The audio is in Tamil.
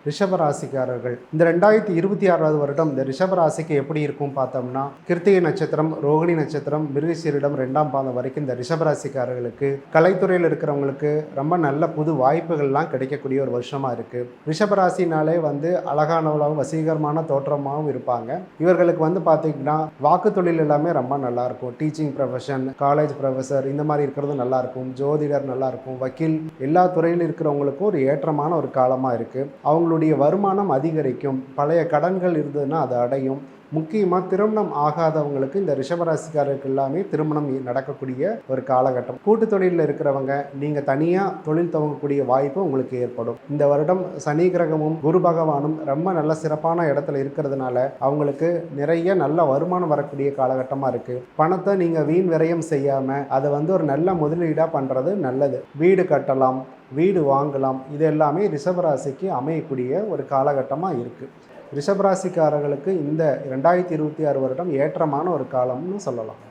ரிஷபராசிக்காரர்கள் இந்த 2026வது வருடம் இந்த ரிஷபராசிக்கு எப்படி இருக்கும் பார்த்தோம்னா, கிருத்திகை நட்சத்திரம், ரோகிணி நட்சத்திரம், மிருகசீரிடம் 2ஆம் பாதம் வரைக்கும் இந்த ரிஷபராசிக்காரர்களுக்கு கலைத்துறையில் இருக்கிறவங்களுக்கு ரொம்ப நல்ல புது வாய்ப்புகள்லாம் கிடைக்கக்கூடிய ஒரு வருஷமாக இருக்குது. ரிஷபராசினாலே அழகானவளாகவும் வசீகரமான தோற்றமாகவும் இருப்பாங்க. இவர்களுக்கு பார்த்தீங்கன்னா வாக்கு தொழில் எல்லாமே ரொம்ப நல்லாயிருக்கும். டீச்சிங் ப்ரொஃபஷன், காலேஜ் ப்ரொஃபஸர் இந்த மாதிரி இருக்கிறது நல்லாயிருக்கும். ஜோதிடர் நல்லாயிருக்கும். வக்கீல் எல்லா துறையில் இருக்கிறவங்களுக்கும் ஒரு ஏற்றமான ஒரு காலமாக இருக்குது. அவங்களுடைய வருமானம் அதிகரிக்கும். பழைய கடன்கள் இருந்ததுன்னா அதை அடையும். முக்கியமாக திருமணம் ஆகாதவங்களுக்கு இந்த ரிஷபராசிக்காரருக்கு எல்லாமே திருமணம் நடக்கக்கூடிய ஒரு காலகட்டம். கூட்டு தொழிலில் இருக்கிறவங்க நீங்கள் தனியாக தொழில் துவங்கக்கூடிய வாய்ப்பு உங்களுக்கு ஏற்படும். இந்த வருடம் சனி கிரகமும் குரு பகவானும் ரொம்ப நல்ல சிறப்பான இடத்துல இருக்கிறதுனால அவங்களுக்கு நிறைய நல்ல வருமானம் வரக்கூடிய காலகட்டமாக இருக்குது. பணத்தை நீங்கள் வீண் விரயம் செய்யாமல் அதை ஒரு நல்ல முதலீடாக பண்ணுறது நல்லது. வீடு கட்டலாம், வீடு வாங்கலாம். இது எல்லாமே ரிஷபராசிக்கு அமையக்கூடிய ஒரு காலகட்டமாக இருக்குது. ரிஷபராசிக்காரர்களுக்கு இந்த 2026 வருடம் ஏற்றமான ஒரு காலம்னு சொல்லலாம்.